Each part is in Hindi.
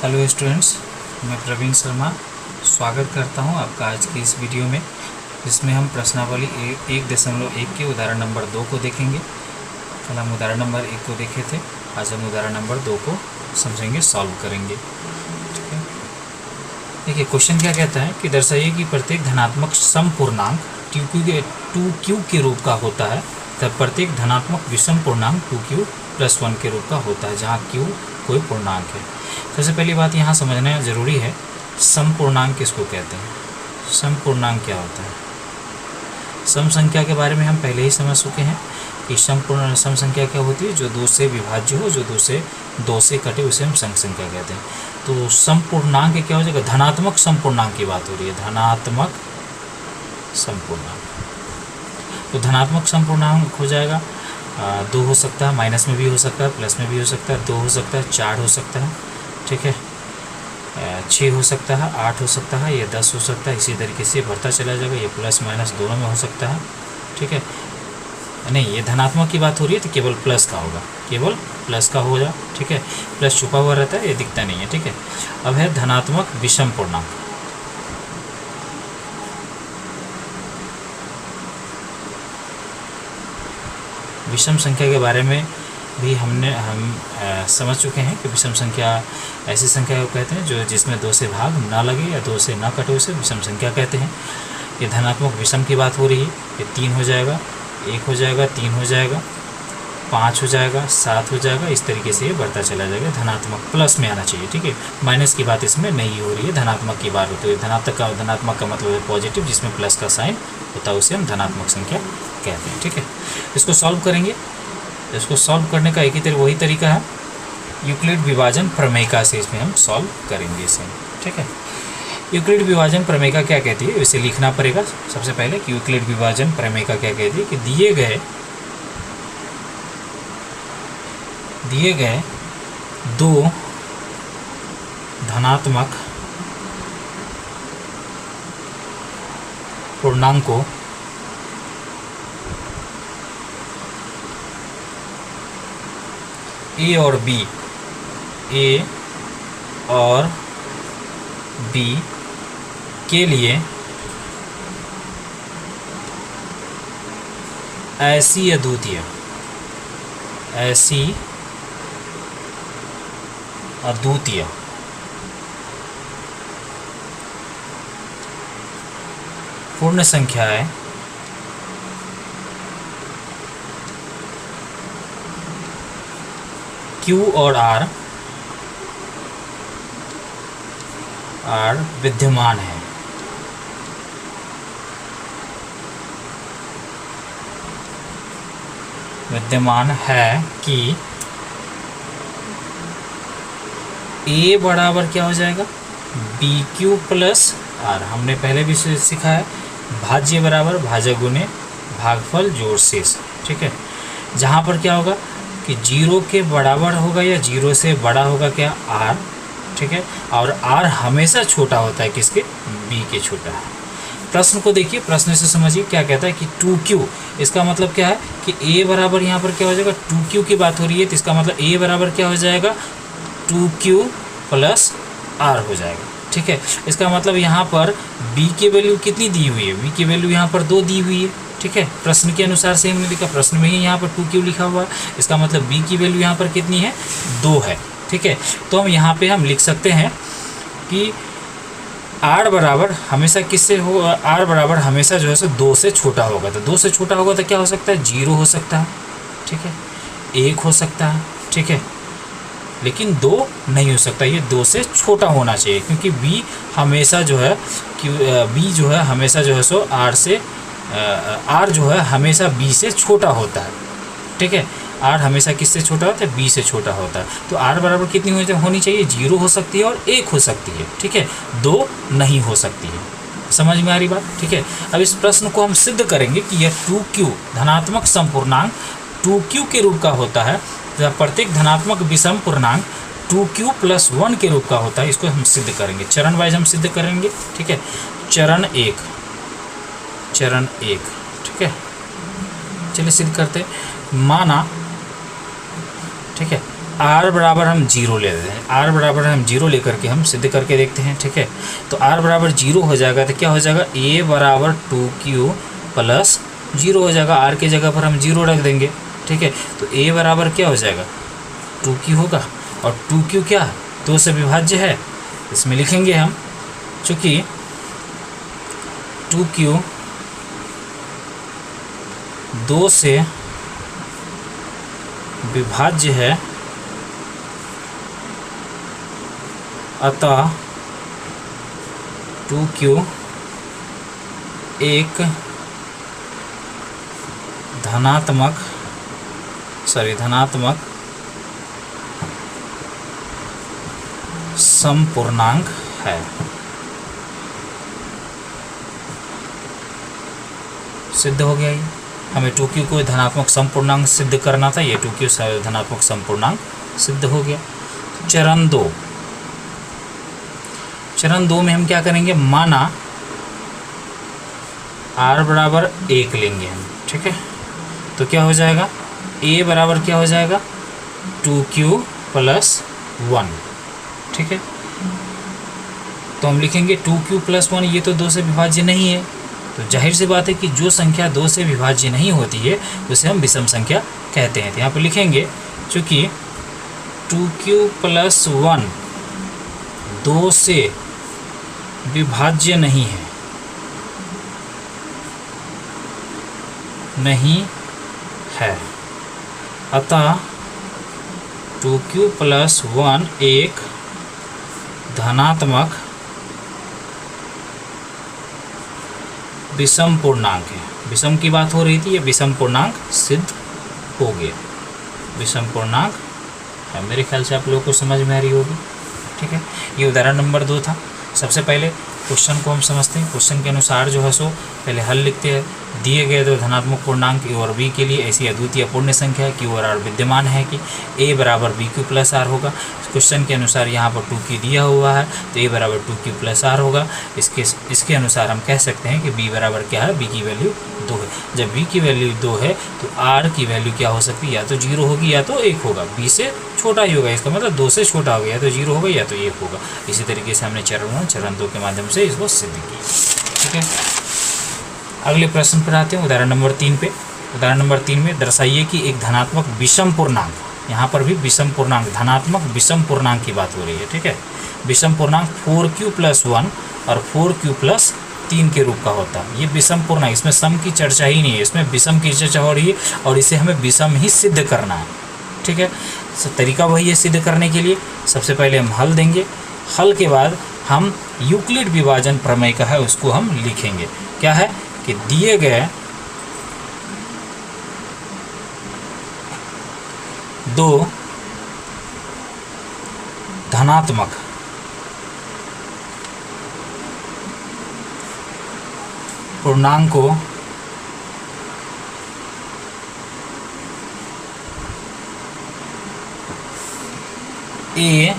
हेलो स्टूडेंट्स, मैं प्रवीण शर्मा स्वागत करता हूं आपका आज की इस वीडियो में, जिसमें हम प्रश्नावली 1.1 के उदाहरण नंबर 2 को देखेंगे। कल हम उदाहरण नंबर 1 को देखे थे, आज हम उदाहरण नंबर 2 को समझेंगे, सॉल्व करेंगे। ठीक है, देखिए क्वेश्चन क्या कहता है कि दर्शाइए कि प्रत्येक धनात्मक समपूर्णांक 2q के रूप का होता है तब प्रत्येक धनात्मक विषम पूर्णांक 2q + 1 के रूप का होता है, जहाँ q कोई पूर्णांक है। सबसे पहली बात यहाँ समझना ज़रूरी है, समपूर्णांक किसको कहते हैं, समपूर्णांक क्या होता है। सम संख्या के बारे में हम पहले ही समझ चुके हैं कि सम संख्या क्या होती है, जो 2 से विभाज्य हो, जो 2 से कटे, उसे हम सम संख्या कहते हैं। तो समपूर्णांक क्या हो जाएगा, धनात्मक समपूर्णांक की बात हो रही है, धनात्मक समपूर्णांक। तो धनात्मक समपूर्णांक हो जाएगा 2 हो सकता है, माइनस में भी हो सकता है, प्लस में भी हो सकता है, 2 हो सकता है, 4 हो सकता है, ठीक है, 6 हो सकता है, 8 हो सकता है, ये 10 हो सकता है। इसी तरीके से बढ़ता चला जाएगा, ये प्लस माइनस दोनों में हो सकता है, ठीक है। नहीं, ये धनात्मक की बात हो रही है तो केवल प्लस का होगा, केवल प्लस का होगा, ठीक है। प्लस छुपा हुआ रहता है, ये दिखता नहीं है, ठीक है। अब है धनात्मक विषम पूर्णांक। विषम संख्या के बारे में भी हम समझ चुके हैं कि विषम संख्या ऐसी संख्या को कहते हैं जो जिसमें 2 से भाग ना लगे या 2 से ना कटे, उसे विषम संख्या कहते हैं। ये धनात्मक विषम की बात हो रही है, ये 3 हो जाएगा, 1 हो जाएगा, 3 हो जाएगा, 5 हो जाएगा, 7 हो जाएगा, इस तरीके से ये बढ़ता चला जाएगा। धनात्मक प्लस में आना चाहिए, ठीक है, माइनस की बात इसमें नहीं हो रही है, धनात्मक की बात होती है। धनात्मक का मतलब है पॉजिटिव, जिसमें प्लस का साइन होता है, उसे हम धनात्मक संख्या कहते हैं, ठीक है। इसको सॉल्व करेंगे। इसको सॉल्व करने का एक ही वही तरीका है, यूक्लिड विभाजन प्रमेयिका से इसमें हम सॉल्व करेंगे इसे, ठीक है। यूक्लिड विभाजन प्रमेयिका क्या कहती है, इसे लिखना पड़ेगा सबसे पहले कि यूक्लिड विभाजन प्रमेयिका क्या कहती है कि दिए गए 2 धनात्मक पूर्णांकों ए और बी के लिए ऐसी अद्वितीय पूर्ण संख्याएं Q और R विद्यमान है। कि A बराबर क्या हो जाएगा, BQ + R। हमने पहले भी सीखा है, भाज्य बराबर भाजक गुने भागफल जोड़ शेष, ठीक है। जहाँ पर क्या होगा कि 0 के बराबर होगा या 0 से बड़ा होगा क्या, R, ठीक है, और R हमेशा छोटा होता है किसके, B के छोटा है। प्रश्न को देखिए, प्रश्न से समझिए क्या कहता है कि 2Q, इसका मतलब क्या है कि A बराबर यहाँ पर क्या हो जाएगा, 2Q की बात हो रही है तो इसका मतलब A बराबर क्या हो जाएगा, 2Q + R हो जाएगा, ठीक है। इसका मतलब यहाँ पर B की वैल्यू कितनी दी हुई है, B की वैल्यू यहाँ पर 2 दी हुई है, ठीक है। प्रश्न के अनुसार से हमने लिखा, प्रश्न में ही यहाँ पर 2Q लिखा हुआ है, इसका मतलब B की वैल्यू यहाँ पर कितनी है, 2 है, ठीक है। तो हम यहाँ पे हम लिख सकते हैं कि R बराबर हमेशा किससे हो, R बराबर हमेशा जो है सो 2 से छोटा होगा। तो 2 से छोटा होगा तो क्या हो सकता है, 0 हो सकता है, ठीक है, 1 हो सकता है, ठीक है, लेकिन 2 नहीं हो सकता, ये 2 से छोटा होना चाहिए, क्योंकि B हमेशा जो है B जो है हमेशा जो है सो R जो है हमेशा B से छोटा होता है, ठीक है। R हमेशा किससे छोटा होता है, B से छोटा होता है। तो R बराबर कितनी होनी चाहिए, 0 हो सकती है और 1 हो सकती है, ठीक है, 2 नहीं हो सकती है। समझ में आ रही बात, ठीक है। अब इस प्रश्न को हम सिद्ध करेंगे कि यह 2Q धनात्मक समपूर्णांक 2Q के रूप का होता है, प्रत्येक धनात्मक विषम पूर्णांक 2Q + 1 के रूप का होता है। इसको हम सिद्ध करेंगे, चरण वाइज हम सिद्ध करेंगे, ठीक है। चरण एक, ठीक है, चलिए सिद्ध करते। माना, ठीक है, आर बराबर हम जीरो ले लेते हैं, आर बराबर हम जीरो लेकर के हम सिद्ध करके देखते हैं। ठीक है, तो आर बराबर जीरो हो जाएगा तो क्या हो जाएगा, ए बराबर 2q प्लस जीरो हो जाएगा, आर के जगह पर हम जीरो रख देंगे। ठीक है, तो ए बराबर क्या हो जाएगा 2q होगा, और 2q क्या 2 से विभाज्य है, इसमें लिखेंगे हम, चूँकि 2q 2 से विभाज्य है, अतः 2q एक धनात्मक समपूर्णांक है। सिद्ध हो गया ये, हमें 2q को धनात्मक समपूर्णांक सिद्ध करना था, ये 2q धनात्मक समपूर्णांक सिद्ध हो गया। चरण दो में हम क्या करेंगे, माना r बराबर 1 लेंगे हम। ठीक है, तो क्या हो जाएगा, a बराबर क्या हो जाएगा 2q प्लस 1। ठीक है, तो हम लिखेंगे 2q प्लस 1, ये तो 2 से विभाज्य नहीं है, तो जाहिर सी बात है कि जो संख्या 2 से विभाज्य नहीं होती है उसे हम विषम संख्या कहते हैं। तो यहाँ पर लिखेंगे चूँकि 2q प्लस 1 2 से विभाज्य नहीं है, अतः 2q प्लस 1 एक धनात्मक विषम पूर्णांक है। विषम की बात हो रही थी, ये विषम पूर्णांक सिद्ध हो गया, विषम पूर्णांक है। मेरे ख्याल से आप लोगों को समझ में आ रही होगी। ठीक है, ये उदाहरण नंबर 2 था। सबसे पहले क्वेश्चन को हम समझते हैं। क्वेश्चन के अनुसार जो है सो पहले हल लिखते हैं। दिए गए दो धनात्मक पूर्णांक ए और बी के लिए ऐसी अद्वितीय पूर्ण संख्या है क्यू और आर विद्यमान है कि ए बराबर बी क्यू प्लस आर होगा। क्वेश्चन के अनुसार यहाँ पर 2q दिया हुआ है तो ए बराबर 2q प्लस आर होगा। इसके अनुसार हम कह सकते हैं कि बी बराबर क्या है, बी की वैल्यू 2 है। जब बी की वैल्यू 2 है तो आर की वैल्यू क्या हो सकती है, या तो 0 होगी या तो 1 होगा। बी से छोटा ही होगा, इसका मतलब 2 से छोटा होगा, या तो 0 होगा या तो 1 होगा। इसी तरीके से हमने चरण 2 के माध्यम से इसको सिद्ध किया। ठीक है, अगले प्रश्न पर आते हैं, उदाहरण नंबर 3 पे। उदाहरण नंबर 3 में दर्शाइए कि एक धनात्मक विषम पूर्णांक, यहाँ पर भी विषम पूर्णांक, धनात्मक विषम पूर्णांक की बात हो रही है। ठीक है, विषम पूर्णांक 4q प्लस 1 और 4q प्लस 3 के रूप का होता है। ये विषम पूर्णांक, इसमें सम की चर्चा ही नहीं है, इसमें विषम की चर्चा हो रही है और इसे हमें विषम ही सिद्ध करना है। ठीक है, तरीका वही है सिद्ध करने के लिए। सबसे पहले हम हल देंगे, हल के बाद हम यूक्लिड विभाजन प्रमेय का है उसको हम लिखेंगे। क्या है कि दिए गए दो धनात्मक पूर्णांकों ए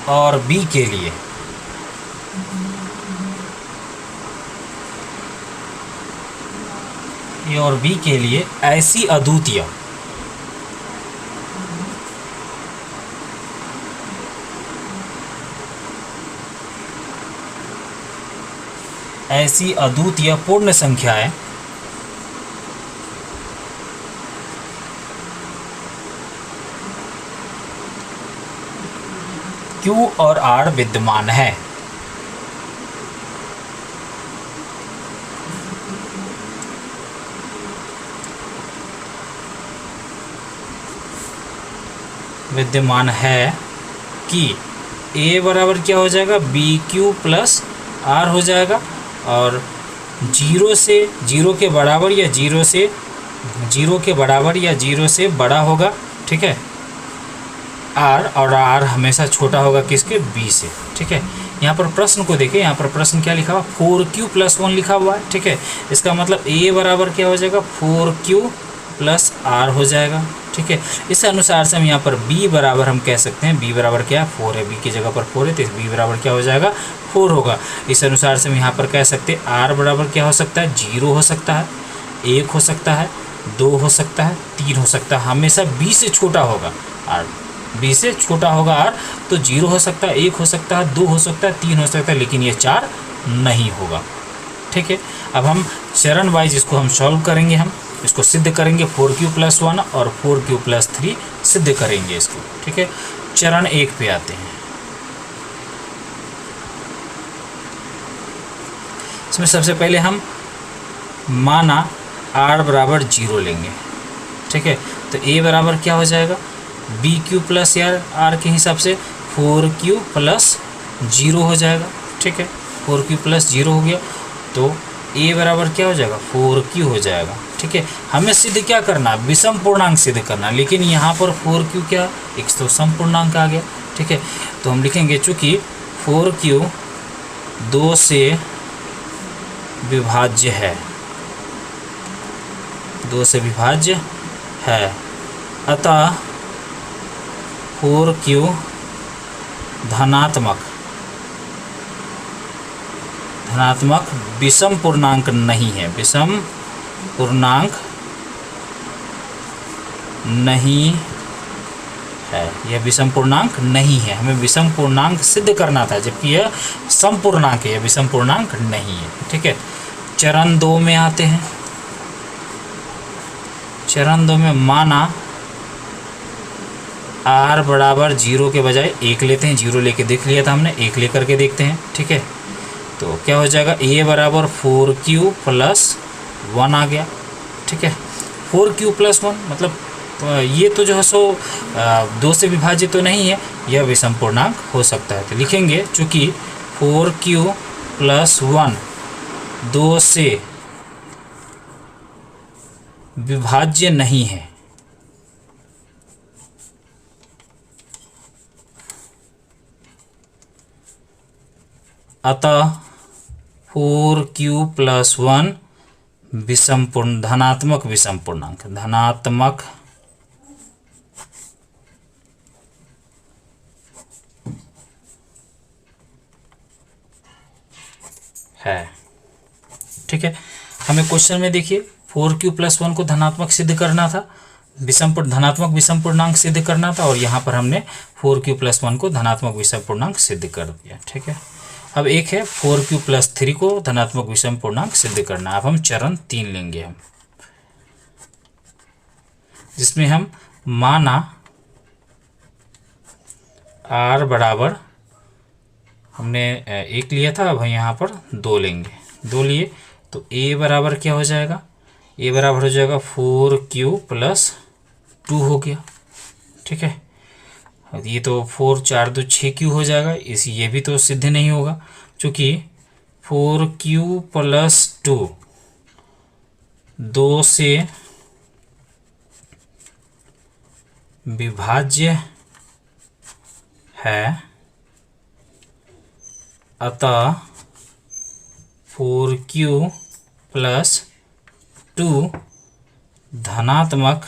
और बी के लिए ए और बी के लिए ऐसी अद्वितीय पूर्ण संख्याएं Q और R विद्यमान है। विद्यमान है कि A बराबर क्या हो जाएगा, BQ प्लस R हो जाएगा और 0 के बराबर या 0 के बराबर या 0 से बड़ा होगा। ठीक है, R और R हमेशा छोटा होगा किसके, B से। ठीक है, यहाँ पर प्रश्न को देखें, यहाँ पर प्रश्न क्या लिखा हुआ, 4q प्लस 1 लिखा हुआ है। ठीक है, इसका मतलब A बराबर क्या हो जाएगा, 4q प्लस R हो जाएगा। ठीक है, इस अनुसार से हम यहाँ पर B बराबर हम कह सकते हैं, B बराबर क्या है, 4 है, B की जगह पर 4 है तो B बराबर क्या हो जाएगा, 4 होगा। इस अनुसार से हम यहाँ पर कह सकते हैं R बराबर क्या हो सकता है, 0 हो सकता है, 1 हो सकता है, 2 हो सकता है, 3 हो सकता है, हमेशा B से छोटा होगा R। बी से छोटा होगा आर, तो 0 हो सकता है, 1 हो सकता है, 2 हो सकता है, 3 हो सकता है, लेकिन ये 4 नहीं होगा। ठीक है, अब हम चरण वाइज इसको हम सॉल्व करेंगे, हम इसको सिद्ध करेंगे। 4q+1 और 4q+3 सिद्ध करेंगे इसको। ठीक है, चरण 1 पे आते हैं। इसमें सबसे पहले हम माना r बराबर 0 लेंगे। ठीक है, तो a बराबर क्या हो जाएगा, BQ प्लस यार r के हिसाब से 4q+0 हो जाएगा। ठीक है, 4q+0 हो गया, तो a बराबर क्या हो जाएगा, 4q हो जाएगा। ठीक है, हमें सिद्ध क्या करना, विषम पूर्णांक सिद्ध करना, लेकिन यहाँ पर 4q क्या, एक तो सम पूर्णांक आ गया। ठीक है, तो हम लिखेंगे चूँकि 4q 2 से विभाज्य है, 2 से विभाज्य है, अतः 4q धनात्मक विषम पूर्णांक नहीं है, विषम पूर्णांक नहीं है, यह विषम पूर्णांक नहीं है। हमें विषम पूर्णांक सिद्ध करना था, जबकि यह सम पूर्णांक है, यह विषम पूर्णांक नहीं है। ठीक है, चरण 2 में आते हैं। चरण 2 में माना r बराबर 0 के बजाय 1 लेते हैं, 0 लेके देख लिया था हमने, 1 लेकर के देखते हैं। ठीक है, तो क्या हो जाएगा, a बराबर 4q+1 आ गया। ठीक है, 4q+1 मतलब ये तो जो है सो 2 से विभाजित तो नहीं है, यह विषम पूर्णांक हो सकता है। तो लिखेंगे चूँकि 4q+1 2 से विभाज्य नहीं है, अतः 4q+1 धनात्मक विषम पूर्णांक, धनात्मक है। ठीक है, हमें क्वेश्चन में देखिए 4q+1 को धनात्मक सिद्ध करना था, धनात्मक विषम पूर्णांक सिद्ध करना था, और यहाँ पर हमने 4q+1 को धनात्मक विषम पूर्णांक सिद्ध कर दिया। ठीक है, अब एक है 4q+3 को धनात्मक विषम पूर्णांक सिद्ध करना। अब हम चरण 3 लेंगे, हम जिसमें हम माना r बराबर हमने 1 लिया था, अब यहाँ पर 2 लेंगे, 2 लिए, तो a बराबर क्या हो जाएगा, a बराबर हो जाएगा 4q+2 हो गया। ठीक है, ये तो 4 4 2 6q हो जाएगा, ये भी तो सिद्ध नहीं होगा, क्योंकि 4q+2 2 से विभाज्य है, अतः 4q+2 धनात्मक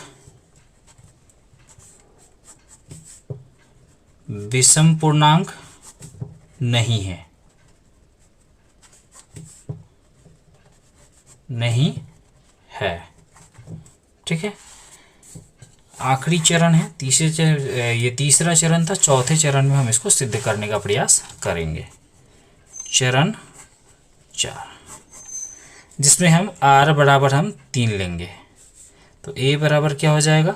विषम पूर्णांक नहीं है, नहीं है। ठीक है, आखिरी चरण है, ये तीसरा चरण था, चौथे चरण में हम इसको सिद्ध करने का प्रयास करेंगे। चरण 4, जिसमें हम r बराबर हम 3 लेंगे, तो a बराबर क्या हो जाएगा,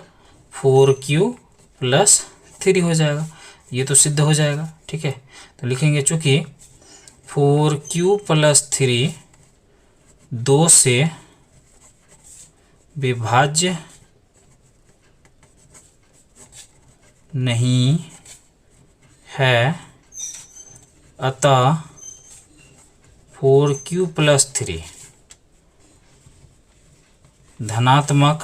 4q+3 हो जाएगा, ये तो सिद्ध हो जाएगा। ठीक है, तो लिखेंगे चूँकि 4q+3 2 से विभाज्य नहीं है, अतः 4q+3 धनात्मक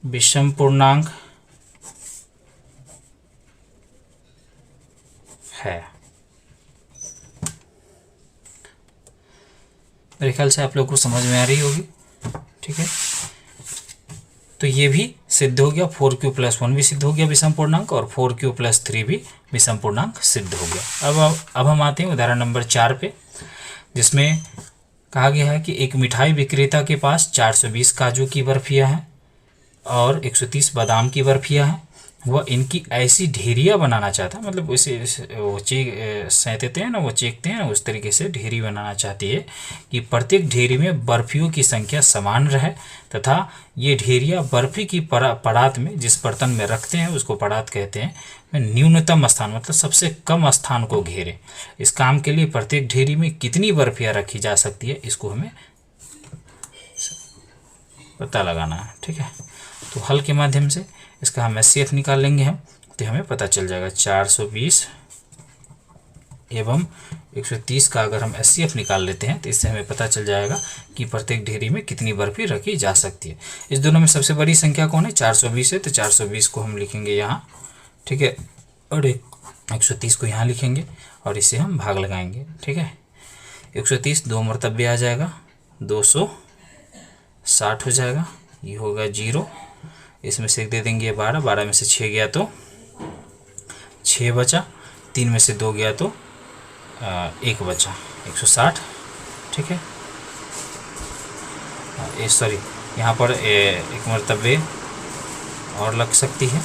विषम पूर्णांक है। मेरे ख्याल से आप लोग को समझ में आ रही होगी। ठीक है, तो ये भी सिद्ध हो गया, 4q+1 भी सिद्ध हो गया विषम पूर्णांक, और 4q+3 भी विषम पूर्णांक सिद्ध हो गया। अब हम आते हैं उदाहरण नंबर 4 पे, जिसमें कहा गया है कि एक मिठाई विक्रेता के पास 420 काजू की बर्फियाँ हैं, और 130 बादाम की बर्फियाँ हैं। वह इनकी ऐसी ढेरियाँ बनाना चाहता है, मतलब उसे वो सैंतते हैं ना, वो चेकते हैं ना, उस तरीके से ढेरी बनाना चाहती है कि प्रत्येक ढेरी में बर्फियों की संख्या समान रहे तथा ये ढेरियाँ बर्फी की परात में जिस बर्तन में रखते हैं उसको परात कहते हैं, में न्यूनतम स्थान मतलब सबसे कम स्थान को घेरे। इस काम के लिए प्रत्येक ढेरी में कितनी बर्फियाँ रखी जा सकती है इसको हमें पता लगाना है। ठीक है, तो हल के माध्यम से इसका हम एचसीएफ निकाल लेंगे हम, तो हमें पता चल जाएगा 420 एवं 130 का अगर हम एचसीएफ निकाल लेते हैं तो इससे हमें पता चल जाएगा कि प्रत्येक ढेरी में कितनी बर्फी रखी जा सकती है। इस दोनों में सबसे बड़ी संख्या कौन है? 420 है, तो 420 को हम लिखेंगे यहाँ। ठीक है, और 130 को यहाँ लिखेंगे और इसे हम भाग लगाएंगे। ठीक है, 130 दो मरतबे आ जाएगा, 260 हो जाएगा, ये होगा 0, इसमें से एक दे देंगे 12, 12 में से 6 गया तो 6 बचा, 3 में से 2 गया तो 1 बचा, 160। ठीक है, सॉरी यहाँ पर एक मरतबे और लग सकती है।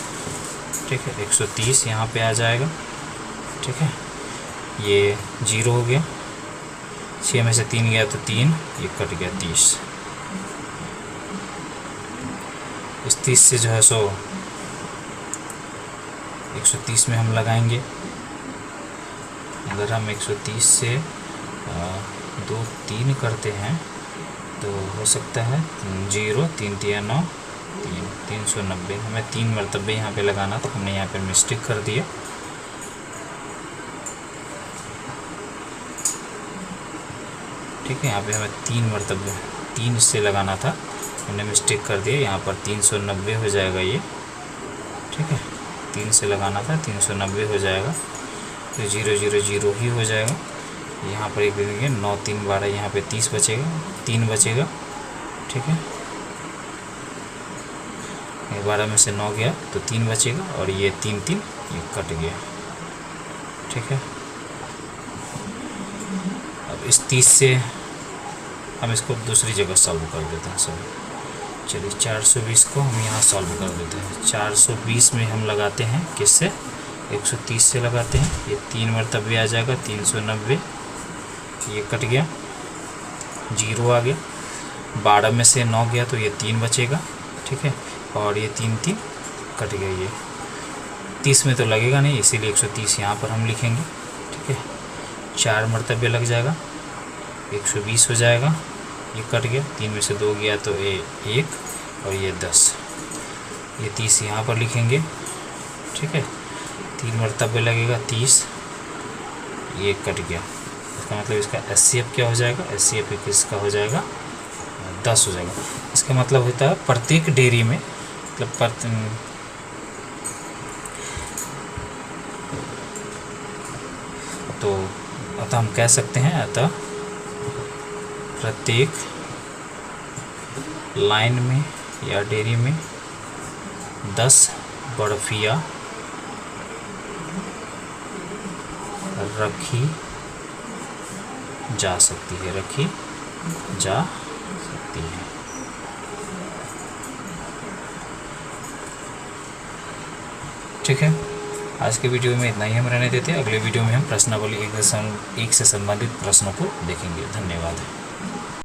ठीक है, 130 यहाँ पे आ जाएगा। ठीक है, ये 0 हो गया, 6 में से 3 गया तो 3, ये कट गया 30। इस 30 से जो है सो 130 में हम लगाएंगे। अगर हम 130 से 2 3 करते हैं तो हो सकता है 0, 3 3 9, 390। हमें 3 मरतबे यहाँ पे लगाना, तो हमने यहाँ पे मिस्टेक कर दिया। ठीक है, यहाँ पे हमें 3 मरतबे 3 से लगाना था, हमने मिस्टेक कर दिया। यहाँ पर 390 हो जाएगा ये। ठीक है, 3 से लगाना था, 390 हो जाएगा, तो 0 0 0 ही हो जाएगा। यहाँ पर एक दे देंगे 9 3 12, यहाँ पे 30 बचेगा, 3 बचेगा। ठीक है, 12 में से 9 गया तो 3 बचेगा और ये 3 3 ये कट गया। ठीक है, अब इस 30 से हम इसको दूसरी जगह सॉल्व कर देते हैं। चलिए 420 को हम यहाँ सॉल्व कर देते हैं। 420 में हम लगाते हैं किससे? 130 से लगाते हैं। ये 3 मरतबे आ जाएगा, 390, ये कट गया, 0 आ गया। 12 में से 9 गया तो ये 3 बचेगा। ठीक है, और ये 3 3 कट गया। ये 30 में तो लगेगा नहीं, इसीलिए 130 यहाँ पर हम लिखेंगे। ठीक है, 4 मरतबे लग जाएगा, 120 हो जाएगा, ये कट गया। 3 में से 2 गया तो 1 और ये 10, ये 30 यहाँ पर लिखेंगे। ठीक है, 3 मरतबे लगेगा 30, ये कट गया। इसका मतलब इसका एचसीएफ क्या हो जाएगा? एचसीएफ किसका हो जाएगा? 10 हो जाएगा। इसका मतलब होता है प्रत्येक डेयरी में, मतलब तो अतः हम कह सकते हैं, अतः प्रत्येक लाइन में या डेयरी में 10 बर्फियाँ रखी जा सकती है, रखी जा सकती है। ठीक है, आज के वीडियो में इतना ही हम रहने देते हैं। अगले वीडियो में हम प्रश्नावली 1 से संबंधित प्रश्नों को देखेंगे। धन्यवाद।